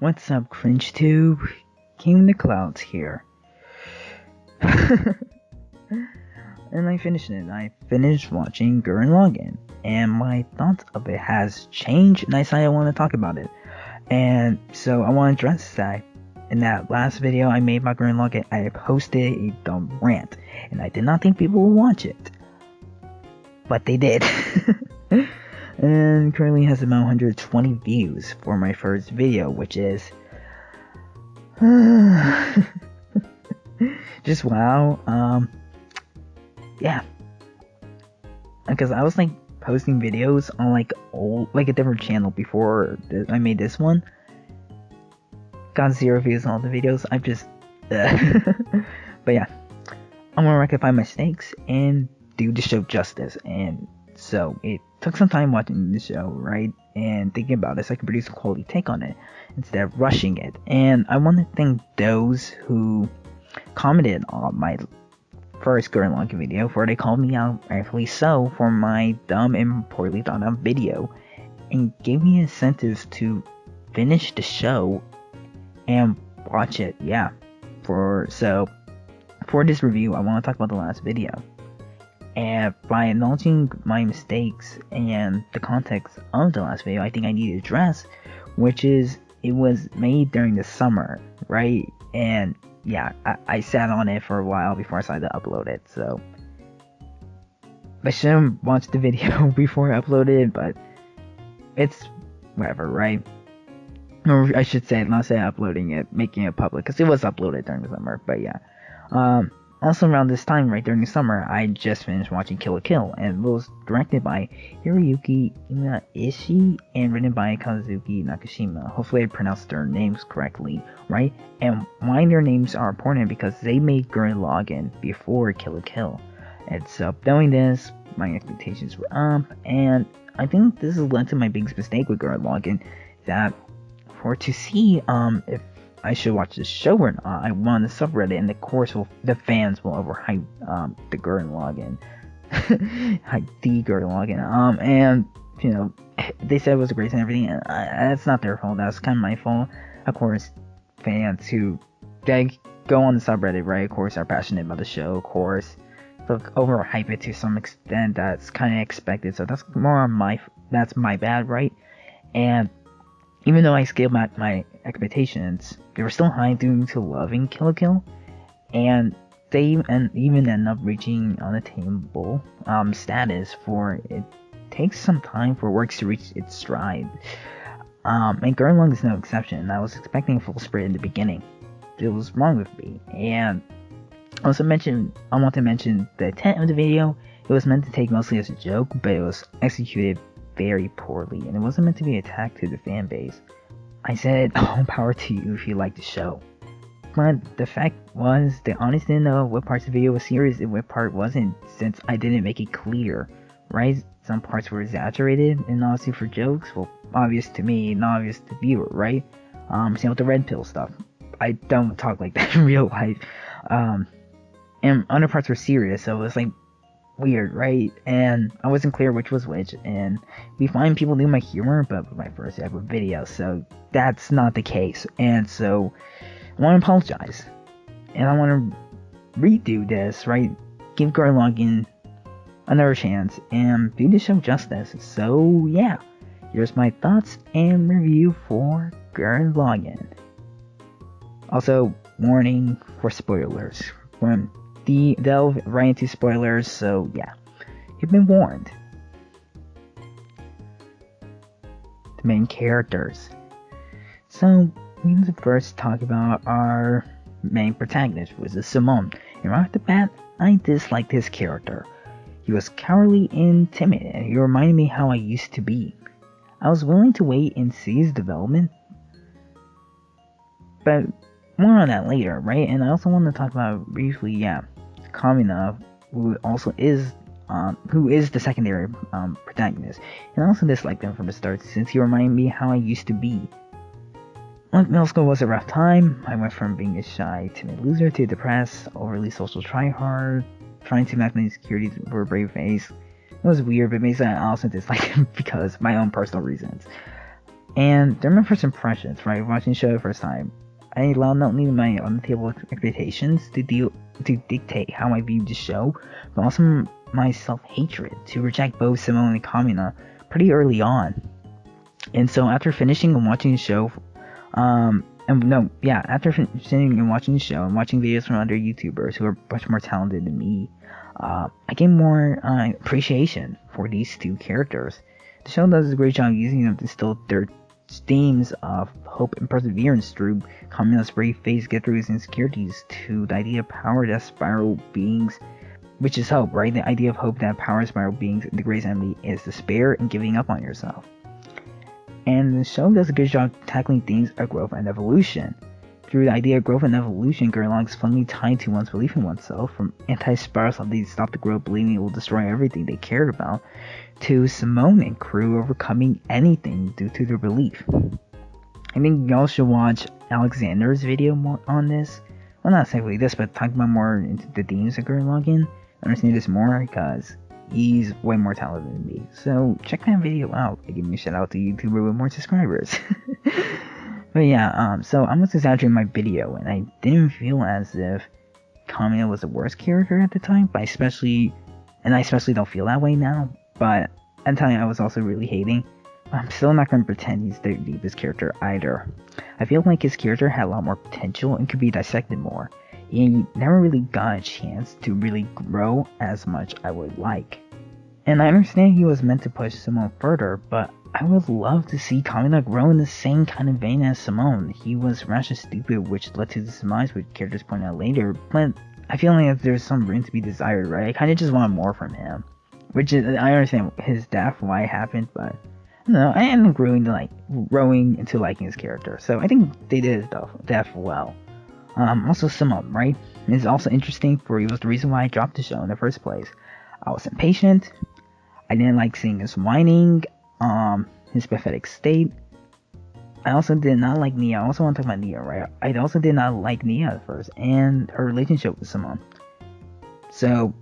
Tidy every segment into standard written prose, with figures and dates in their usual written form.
What's up, Cringe Tube? King the Clouds here. And I finished it. I finished watching Gurren Lagann, and my thoughts of it has changed, and I decided I want to talk about it. And so I want to address that. In that last video I made about Gurren Lagann, I posted a dumb rant, and I did not think people would watch it. But they did. And currently has about 120 views for my first video, which is just wow. Yeah, because I was like posting videos on like a different channel before I made this one. Got 0 views on all the videos. I'm just but yeah, I'm gonna rectify my mistakes and do the show justice. And so it took some time watching the show, right, and thinking about it so I can produce a quality take on it instead of rushing it. And I want to thank those who commented on my first Gurren Lagann video, for they called me out, rightfully so, for my dumb and poorly thought out video, and gave me incentives to finish the show and watch it. Yeah, for this review, I want to talk about the last video. And by acknowledging my mistakes and the context of the last video, I think I need to address, which is it was made during the summer, right? And yeah, I sat on it for a while before I decided to upload it. So I should have watched the video before I uploaded it, but it's whatever, right? Or I should say, not say uploading it, making it public, because it was uploaded during the summer. But yeah, also around this time, right during the summer, I just finished watching Kill la Kill, and it was directed by Hiroyuki Imaishi and written by Kazuki Nakashima. Hopefully I pronounced their names correctly, right? And why their names are important, because they made Gurren Lagann before Kill la Kill. And so knowing this, my expectations were up, and I think this has led to my biggest mistake with Gurren Lagann, that for to see if I should watch the show or not, I went on the subreddit, and of course the fans will overhype the Gurren Lagann, the Gurren Lagann, and you know, they said it was great and everything, and that's not their fault. That's kind of my fault. Of course, fans who they go on the subreddit, right, of course, are passionate about the show, of course, they'll overhype it to some extent. That's kind of expected, so that's more on that's my bad, right? And even though I scaled back my expectations, they were still high due to loving Kill la Kill, and they even end up reaching unattainable status, for it takes some time for works to reach its stride. And Gurren Lagann is no exception. I was expecting full sprint in the beginning. It was wrong with me. And I want to mention the intent of the video. It was meant to take mostly as a joke, but it was executed very poorly, and it wasn't meant to be an attack to the fan base. I said, all power to you if you like the show. But the fact was, the honest didn't know what parts of the video was serious and what part wasn't, since I didn't make it clear, right? Some parts were exaggerated and obviously for jokes, well, obvious to me, not obvious to the viewer, right? Same with the red pill stuff. I don't talk like that in real life. And other parts were serious, so it was like weird, right? And I wasn't clear which was which, and we find people do my humor, but my first ever video, so that's not the case. And so I want to apologize, and I want to redo this, right? Give Gurren Lagann another chance and do the show justice. So yeah, here's my thoughts and review for Gurren Lagann. Also, warning for spoilers. When delve right into spoilers, so yeah, you've been warned. The main characters. So we need to first talk about our main protagonist, which is Simone. And right off the bat, I disliked his character. He was cowardly and timid, and he reminded me how I used to be. I was willing to wait and see his development, but more on that later, right? And I also want to talk about briefly, Kamina, who is the secondary protagonist, and I also disliked him from the start, since he reminded me how I used to be. Like, middle school was a rough time. I went from being a shy, timid loser to depressed, overly social tryhard, trying to match my insecurities for a brave face. It was weird, but basically I also disliked him because of my own personal reasons. And they're my first impressions, right? Watching the show the first time. I allowed not only my on-the-table expectations to dictate how I viewed the show, but also my self-hatred to reject both Simone and Kamina pretty early on. And so after finishing and watching the show, after finishing and watching the show and watching videos from other YouTubers who are much more talented than me, I gained more appreciation for these two characters. The show does a great job using them to instill their themes of hope and perseverance through Kamina's brave-faced get through his insecurities to the idea of power that spiral beings, which is hope, right? The idea of hope that powers spiral beings in the greatest enemy is despair and giving up on yourself. And the show does a good job tackling themes of growth and evolution. Through the idea of growth and evolution, Gurren Lagann is firmly tied to one's belief in oneself, from anti-spirals how they stop the growth believing it will destroy everything they cared about, to Simone and crew overcoming anything due to their belief. I think y'all should watch Alexander's video more on this. Well, not exactly this, but talking about more into the themes of Gurren Lagann. Understand this more because he's way more talented than me. So check that video out. Give me a shout out to YouTuber with more subscribers. But yeah, so I was exaggerating my video, and I didn't feel as if Kamina was the worst character at the time, but I especially don't feel that way now. But at the time, I was also really hating. I'm still not going to pretend he's the deepest character either. I feel like his character had a lot more potential and could be dissected more. He never really got a chance to really grow as much I would like. And I understand he was meant to push Simone further, but I would love to see Kamina grow in the same kind of vein as Simone. He was rash and stupid, which led to his demise, which characters point out later, but I feel like there's some room to be desired, right? I kind of just want more from him. Which is, I understand his death, why it happened, but I don't know, I am growing into liking his character, so I think they did his death well. Also Simone, right? It's also interesting for it was the reason why I dropped the show in the first place. I was impatient, I didn't like seeing his whining, his pathetic state. I also did not like Nia. I also want to talk about Nia, right? I also did not like Nia at first, and her relationship with Simone. So,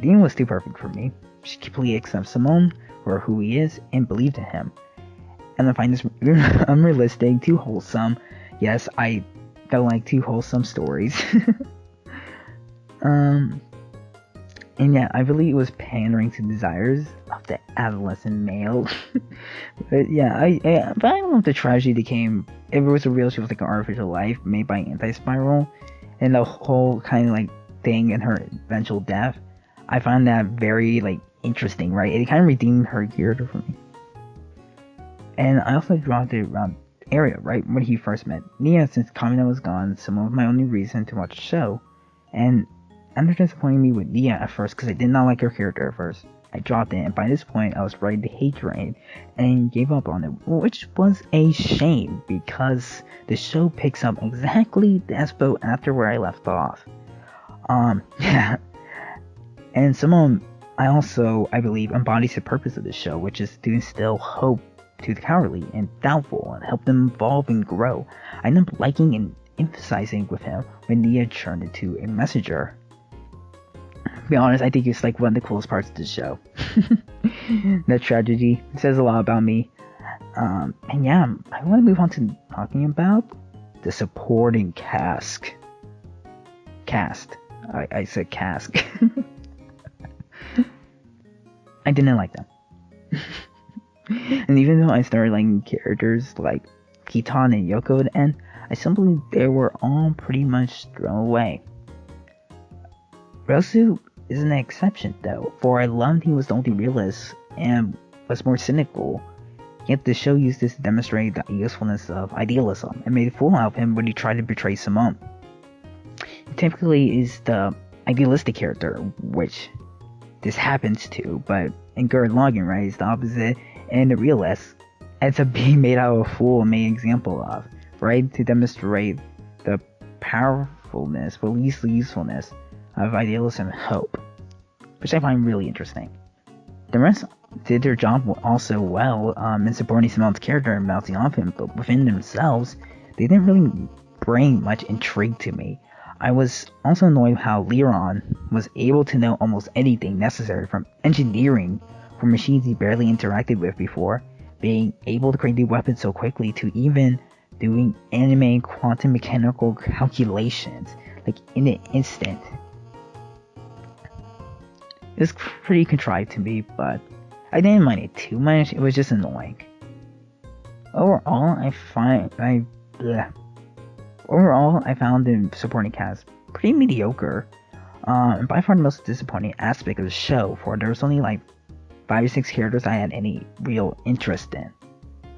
Dean was too perfect for me. She completely accepts Simone for who he is and believed in him. And I find this unrealistic, too wholesome. Yes, I felt like too wholesome stories. And yeah, I believe it was pandering to desires of the adolescent male. But yeah, but I don't know if the tragedy became, if it was a real, she was like an artificial life made by anti-spiral, and the whole kind of like thing and her eventual death, I found that very like interesting, right? It kind of redeemed her character for me. And I also dropped it around area, right, when he first met Nia. Since Kamina was gone, Simone was my only reason to watch the show, and after disappointing me with Nia at first because I did not like her character at first, I dropped it, and by this point I was riding the hate train and gave up on it, which was a shame because the show picks up exactly that spot after where I left off. Yeah. And Simone, I believe, embodies the purpose of the show, which is to instill hope to the cowardly and doubtful and help them evolve and grow. I ended up liking and emphasizing with him when Nia turned into a messenger. To be honest, I think it's like one of the coolest parts of the show. That tragedy says a lot about me. And yeah, I want to move on to talking about the supporting cast. I said cask. I didn't like them. And even though I started liking characters like Kitan and Yoko at the end, I simply they were all pretty much thrown away. Rosu is an exception though, for I loved he was the only realist and was more cynical, yet the show used this to demonstrate the usefulness of idealism and made a fool out of him when he tried to betray Simone. He typically is the idealistic character, which this happens to, but in Gurren Lagann, right, is the opposite, and the realist ends up being made out of a fool and made an example of, right, to demonstrate the powerfulness, but at least the usefulness of idealism and hope, which I find really interesting. The rest did their job also well in supporting Simone's character and bouncing off him, but within themselves, they didn't really bring much intrigue to me. I was also annoyed how Leron was able to know almost anything necessary from engineering for machines he barely interacted with before, being able to create new weapons so quickly to even doing anime quantum mechanical calculations like in an instant. It was pretty contrived to me, but I didn't mind it too much. It was just annoying. Overall, I found the supporting cast pretty mediocre. And by far the most disappointing aspect of the show, for there was only like 5 or 6 characters I had any real interest in.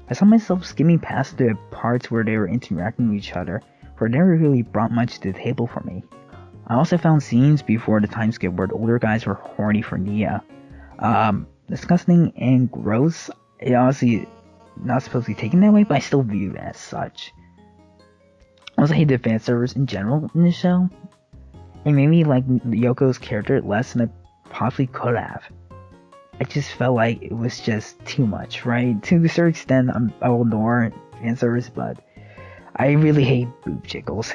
I saw myself skimming past the parts where they were interacting with each other, for it never really brought much to the table for me. I also found scenes before the time skip where the older guys were horny for Nia. Disgusting and gross. It honestly not supposed to be taken that way, but I still view it as such. I also hate the fan service in general in the show. It made me like Yoko's character less than I possibly could have. I just felt like it was just too much, right? To a certain extent, I will ignore fan service, but I really hate boob jiggles.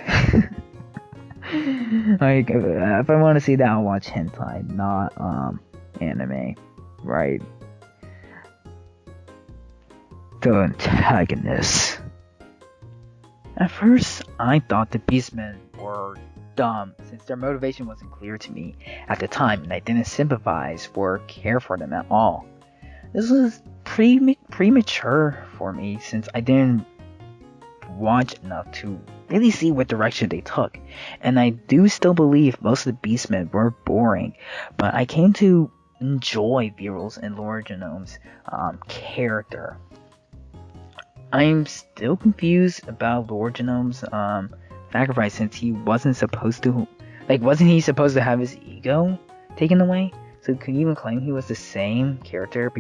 Like, if I want to see that, I'll watch hentai, not anime, right? The Antagonists. At first, I thought the Beastmen were dumb, since their motivation wasn't clear to me at the time, and I didn't sympathize or care for them at all. This was premature for me, since I didn't watch enough to really see what direction they took, and I do still believe most of the Beastmen were boring, but I came to enjoy Viral's and Laura Genome's character. I'm still confused about Laura Genome's sacrifice, since he wasn't supposed to have his ego taken away, so could he even claim he was the same character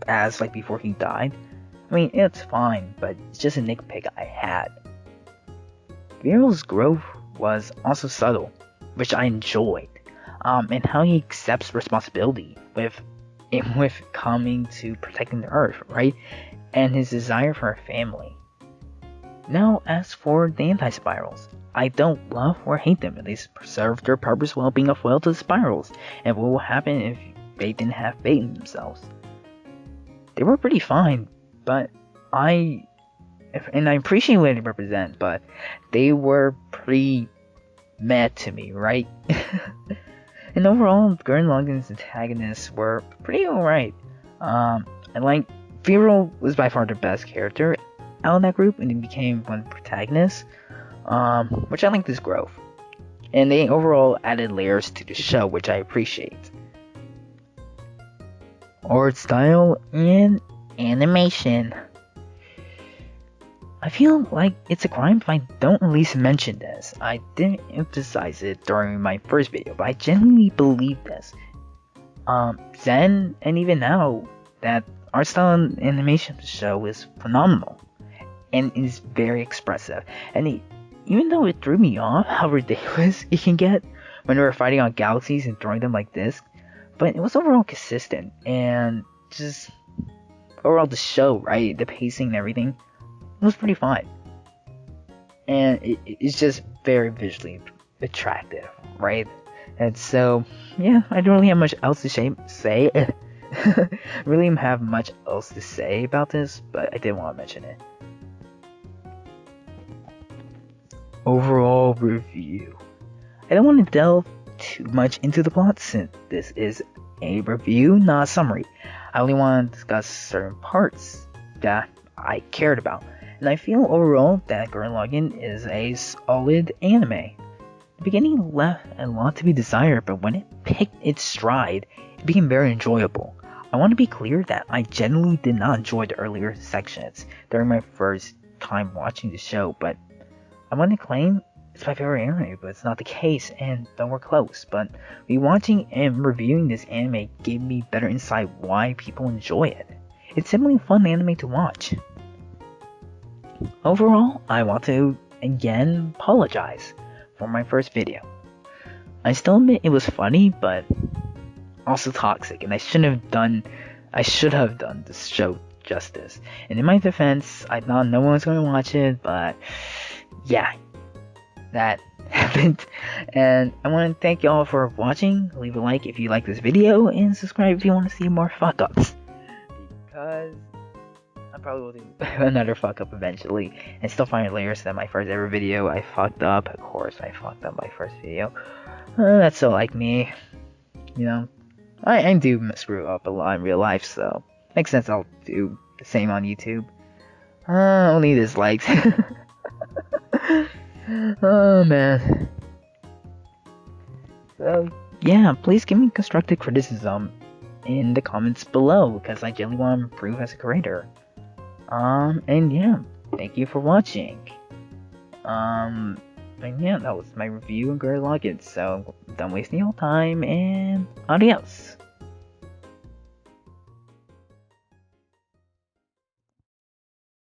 as like before he died? I mean, it's fine, but it's just a nitpick I had. Viral's growth was also subtle, which I enjoyed, and how he accepts responsibility with coming to protecting the Earth, right? And his desire for a family. Now, as for the anti-spirals, I don't love or hate them. They serve their purpose while being a foil to the spirals, and what will happen if they didn't have faith in themselves? They were pretty fine, but I appreciate what they represent, but they were pretty mad to me, right? And overall, Gurren Lagann's antagonists were pretty alright. I like Viral was by far the best character out of that group, and he became one of the protagonists, which I like this growth. And they overall added layers to the show, which I appreciate. Art style and animation. I feel like it's a crime if I don't at least mention this. I didn't emphasize it during my first video, but I genuinely believe this. Then, and even now, that art style and animation of the show is phenomenal. And is very expressive. And even though it threw me off how ridiculous it can get when we're fighting on galaxies and throwing them like this, but it was overall consistent, and just overall the show, right, the pacing and everything, it was pretty fine. And it's just very visually attractive, right? And so, yeah, I don't really have much else to say. Really have much else to say about this, but I did want to mention it. Overall review. I don't want to delve too much into the plot, since this is a review, not a summary. I only want to discuss certain parts that I cared about, and I feel overall that Gurren Lagann is a solid anime. The beginning left a lot to be desired, but when it picked its stride, it became very enjoyable. I want to be clear that I genuinely did not enjoy the earlier sections during my first time watching the show, but I want to claim it's my favorite anime, but it's not the case, and though we're close. But rewatching and reviewing this anime gave me better insight why people enjoy it. It's simply a fun anime to watch. Overall, I want to again apologize for my first video. I still admit it was funny, but also toxic, and I should have done this show justice. And in my defense, I thought no one was going to watch it, but yeah, that happened. And I want to thank y'all for watching. Leave a like if you like this video, and subscribe if you want to see more fuck ups, because I'm probably will do another fuck up eventually, and still find it hilarious that my first ever video I fucked up. Of course, I fucked up my first video. That's so like me, you know. I do screw up a lot in real life, so makes sense. I'll do the same on YouTube. Only dislikes. Oh man. So yeah, please give me constructive criticism in the comments below, because I generally want to improve as a creator. And yeah, thank you for watching. And yeah, that was my review of Gurren Lagann, so don't waste your time, and adios.